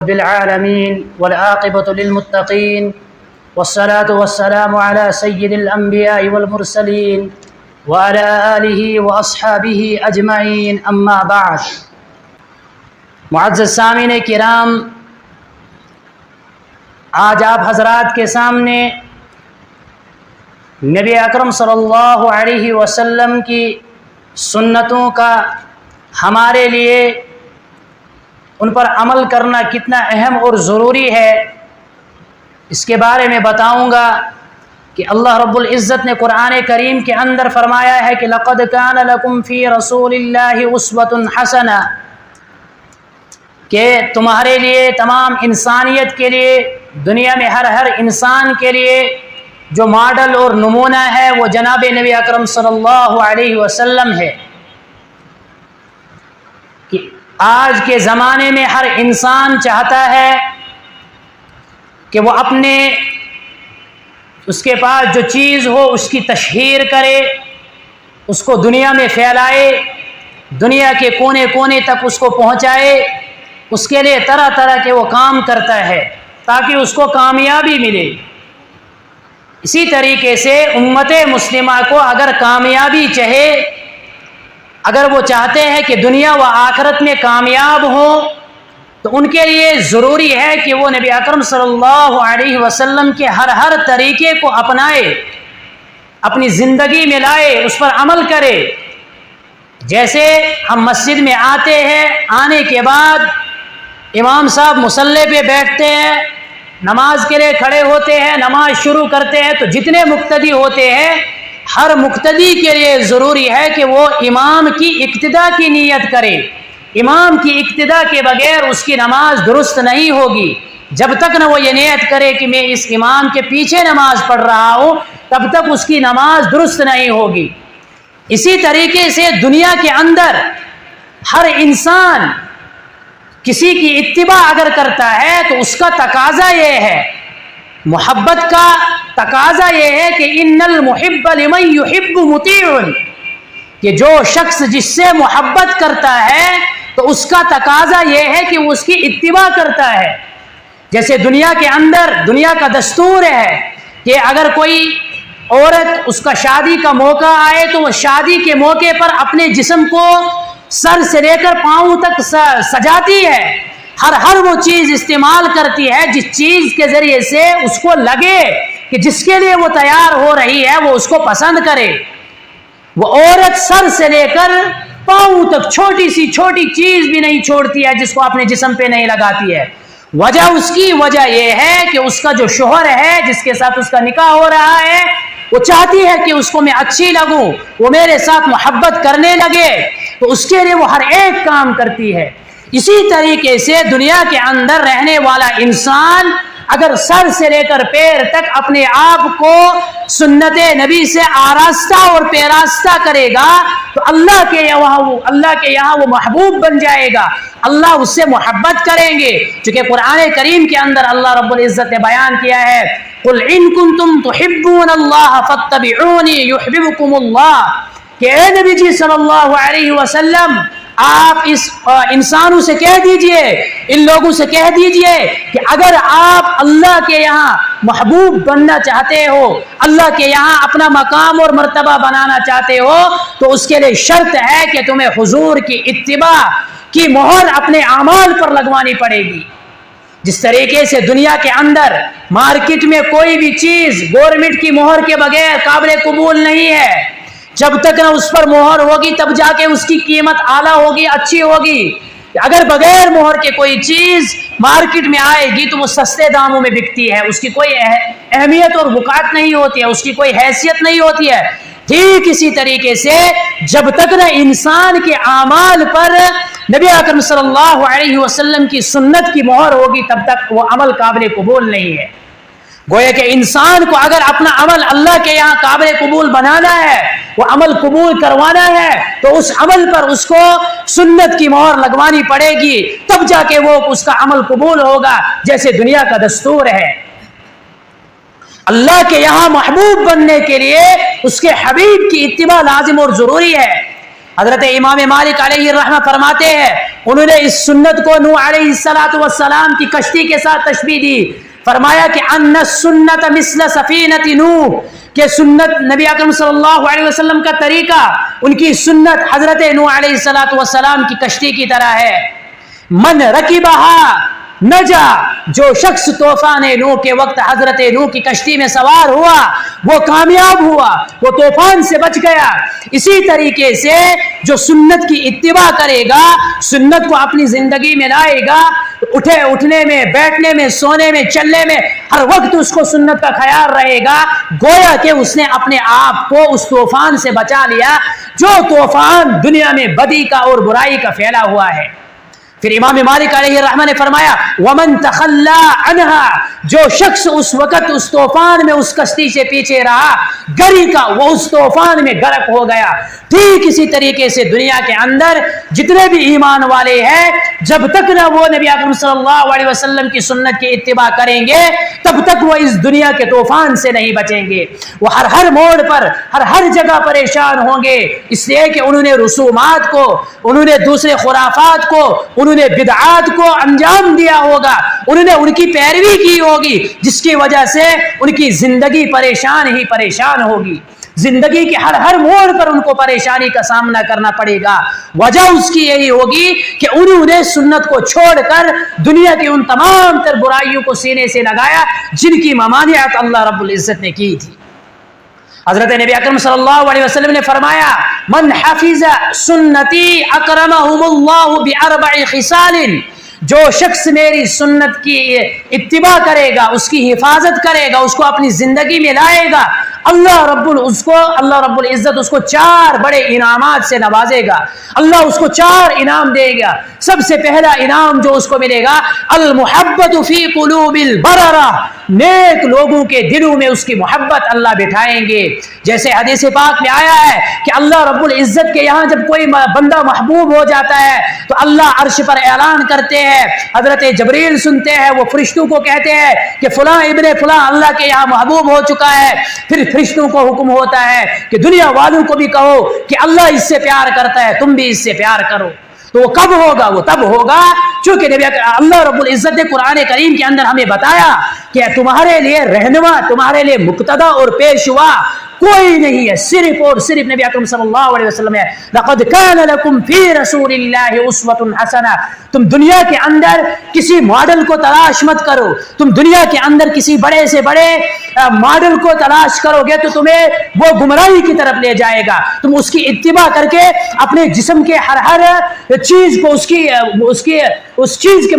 رب العالمين والعاقبة للمتقين والصلاة والسلام على سيد الأنبياء والمرسلين وعلى آله وأصحابه أجمعين أما بعد. معزز سامعین کرام، آج آپ حضرات کے سامنے نبی اکرم صلی اللہ علیہ وسلم کی سنتوں کا ہمارے لیے ان پر عمل کرنا کتنا اہم اور ضروری ہے، اس کے بارے میں بتاؤں گا کہ اللہ رب العزت نے قرآن کریم کے اندر فرمایا ہے کہ لَقَدْ كَانَ لَكُمْ فِي رَسُولِ اللَّهِ أُسْوَةٌ حَسَنَةٌ، کہ تمہارے لیے، تمام انسانیت کے لیے، دنیا میں ہر انسان کے لیے جو ماڈل اور نمونہ ہے وہ جناب نبی اکرم صلی اللہ علیہ وسلم ہے. کہ آج کے زمانے میں ہر انسان چاہتا ہے کہ وہ اس کے پاس جو چیز ہو اس کی تشہیر کرے، اس کو دنیا میں پھیلائے، دنیا کے کونے کونے تک اس کو پہنچائے. اس کے لیے طرح طرح کے وہ کام کرتا ہے تاکہ اس کو کامیابی ملے. اسی طریقے سے امت مسلمہ کو اگر کامیابی چاہے، اگر وہ چاہتے ہیں کہ دنیا و آخرت میں کامیاب ہوں، تو ان کے لیے ضروری ہے کہ وہ نبی اکرم صلی اللہ علیہ وسلم کے ہر طریقے کو اپنائے، اپنی زندگی میں لائے، اس پر عمل کرے. جیسے ہم مسجد میں آتے ہیں، آنے کے بعد امام صاحب مصلی پہ بیٹھتے ہیں، نماز کے لیے کھڑے ہوتے ہیں، نماز شروع کرتے ہیں، تو جتنے مقتدی ہوتے ہیں ہر مقتدی کے لیے ضروری ہے کہ وہ امام کی اقتداء کی نیت کرے. امام کی اقتداء کے بغیر اس کی نماز درست نہیں ہوگی. جب تک نہ وہ یہ نیت کرے کہ میں اس امام کے پیچھے نماز پڑھ رہا ہوں، تب تک اس کی نماز درست نہیں ہوگی. اسی طریقے سے دنیا کے اندر ہر انسان کسی کی اتباع اگر کرتا ہے تو اس کا تقاضا یہ ہے، محبت کا تقاضا یہ ہے کہ ان المحب لمن يحب مطیع، کہ جو شخص جس سے محبت کرتا ہے تو اس کا تقاضا یہ ہے کہ وہ اس کی اتباع کرتا ہے. جیسے دنیا کے اندر دنیا کا دستور ہے کہ اگر کوئی عورت، اس کا شادی کا موقع آئے تو وہ شادی کے موقع پر اپنے جسم کو سر سے لے کر پاؤں تک سجاتی ہے، ہر وہ چیز استعمال کرتی ہے جس چیز کے ذریعے سے اس کو لگے کہ جس کے لیے وہ تیار ہو رہی ہے وہ اس کو پسند کرے. وہ عورت سر سے لے کر پاؤں تک چھوٹی سی چھوٹی چیز بھی نہیں چھوڑتی ہے جس کو اپنے جسم پہ نہیں لگاتی ہے. اس کی وجہ یہ ہے کہ اس کا جو شوہر ہے جس کے ساتھ اس کا نکاح ہو رہا ہے، وہ چاہتی ہے کہ اس کو میں اچھی لگوں، وہ میرے ساتھ محبت کرنے لگے، تو اس کے لیے وہ ہر ایک کام کرتی ہے. اسی طریقے سے دنیا کے اندر رہنے والا انسان اگر سر سے لے کر پیر تک اپنے آپ کو سنت نبی سے آراستہ اور پیراستہ کرے گا تو اللہ کے یہاں وہ محبوب بن جائے گا، اللہ اس سے محبت کریں گے. چونکہ قرآن کریم کے اندر اللہ رب العزت نے بیان کیا ہے، قُلْ إِن كُنتُمْ تُحِبُّونَ اللَّهَ فَاتَّبِعُونِي يُحْبِبْكُمُ اللَّهُ، کہ اے نبی جی صلی اللہ علیہ وسلم، آپ اس انسانوں سے کہہ دیجئے، ان لوگوں سے کہہ دیجئے کہ اگر آپ اللہ کے یہاں محبوب بننا چاہتے ہو، اللہ کے یہاں اپنا مقام اور مرتبہ بنانا چاہتے ہو، تو اس کے لیے شرط ہے کہ تمہیں حضور کی اتباع کی مہر اپنے اعمال پر لگوانی پڑے گی. جس طریقے سے دنیا کے اندر مارکیٹ میں کوئی بھی چیز گورنمنٹ کی مہر کے بغیر قابل قبول نہیں ہے، جب تک نہ اس پر مہر ہوگی تب جا کے اس کی قیمت اعلیٰ ہوگی، اچھی ہوگی. اگر بغیر مہر کے کوئی چیز مارکیٹ میں آئے گی تو وہ سستے داموں میں بکتی ہے، اس کی کوئی اہمیت اور وقعت نہیں ہوتی ہے، اس کی کوئی حیثیت نہیں ہوتی ہے. ٹھیک اسی طریقے سے جب تک نہ انسان کے اعمال پر نبی اکرم صلی اللہ علیہ وسلم کی سنت کی مہر ہوگی تب تک وہ عمل قابل قبول نہیں ہے. گویا کہ انسان کو اگر اپنا عمل اللہ کے یہاں قابل قبول بنانا ہے، وہ عمل قبول کروانا ہے، تو اس عمل پر اس کو سنت کی مہر لگوانی پڑے گی، تب جا کے وہ اس کا عمل قبول ہوگا. جیسے دنیا کا دستور ہے، اللہ کے یہاں محبوب بننے کے لیے اس کے حبیب کی اتباع لازم اور ضروری ہے. حضرت امام مالک علیہ الرحمہ فرماتے ہیں انہوں نے اس سنت کو نوح علیہ السلام کی کشتی کے ساتھ تشبیہ دی، فرمایا کہ ان السنت مثل سفینۃ نوح، کہ سنت نبی اکرم صلی اللہ علیہ وسلم کا طریقہ، ان کی سنت حضرت نوح علیہ السلام کی کشتی کی طرح ہے۔ من رکبہا نجا، جو شخص طوفان نوح کے وقت حضرت نوح کی کشتی میں سوار ہوا وہ کامیاب ہوا، وہ طوفان سے بچ گیا۔ اسی طریقے سے جو سنت کی اتباع کرے گا، سنت کو اپنی زندگی میں لائے گا، اٹھنے میں، بیٹھنے میں، سونے میں، چلنے میں، ہر وقت اس کو سنت کا خیال رہے گا، گویا کہ اس نے اپنے آپ کو اس طوفان سے بچا لیا جو طوفان دنیا میں بدی کا اور برائی کا پھیلا ہوا ہے۔ پھر امام مالک علیہ الرحمہ نے فرمایا ومن تخلى عنها، جو شخص اس وقت اس طوفان میں اس کشتی سے پیچھے رہا، گری کا، وہ اس طوفان میں غرق ہو گیا۔ ٹھیک اسی طریقے سے دنیا کے اندر جتنے بھی ایمان والے ہیں، جب تک نہ وہ نبی اکرم صلی اللہ علیہ وسلم کی سنت کی اتباع کریں گے تب تک وہ اس دنیا کے طوفان سے نہیں بچیں گے۔ وہ ہر موڑ پر، ہر جگہ پریشان ہوں گے، اس لیے کہ انہوں نے رسومات کو، انہوں نے دوسرے خرافات کو، انہوں نے بدعات کو انجام دیا ہوگا، انہوں نے ان کی پیروی کی ہوگی، جس کی وجہ سے ان کی زندگی پریشان ہی پریشان ہوگی۔ زندگی کے ہر موڑ پر ان کو پریشانی کا سامنا کرنا پڑے گا۔ وجہ اس کی یہی ہوگی کہ انہوں نے سنت کو چھوڑ کر دنیا کی ان تمام تر برائیوں کو سینے سے لگایا جن کی ممانعت اللہ رب العزت نے کی تھی۔ حضرت نبی اکرم صلی اللہ علیہ وسلم نے فرمایا من حفظ سنتی اکرمہم اللہ باربع خصال، جو شخص میری سنت کی اتباع کرے گا، اس کی حفاظت کرے گا، اس کو اپنی زندگی میں لائے گا، اللہ رب العزت اس کو 4 بڑے انعامات سے نوازے گا۔ اللہ اس کو 4 انعام دے گا۔ سب سے پہلا انعام جو اس کو ملے گا المحبت فی قلوب البررہ، نیک لوگوں کے دلوں میں اس کی محبت اللہ بٹھائیں گے۔ جیسے حدیث پاک میں آیا ہے کہ اللہ رب العزت کے یہاں جب کوئی بندہ محبوب ہو جاتا ہے تو اللہ عرش پر اعلان کرتے ہیں، حضرت جبریل سنتے ہیں، وہ فرشتوں کو کہتے ہیں کہ فلاں ابن فلاں اللہ کے یہاں محبوب ہو چکا ہے۔ پھر فرشتوں کو حکم ہوتا ہے کہ دنیا والوں کو بھی کہو کہ اللہ اس سے پیار کرتا ہے، تم بھی اس سے پیار کرو۔ تو وہ کب ہوگا؟ وہ تب ہوگا چونکہ اللہ رب العزت نے قرآن کریم کے اندر ہمیں بتایا کہ تمہارے لیے رہنما، تمہارے لیے مقتدی اور پیشوا کوئی نہیں ہے، صرف اور صرف نبی اکرم صلی اللہ علیہ وسلم ہے۔ لقد کان لکم فی رسول اللہ اسوۃ حسنہ، تم دنیا کے اندر کسی ماڈل کو تلاش مت کرو، تم دنیا کے اندر کسی بڑے سے بڑے ماڈل کو تلاش کرو گے تو تمہیں وہ گمراہی کی طرف لے جائے گا۔ تم اس کی اتباع کر کے اپنے جسم کے ہر چیز کو اس چیز کے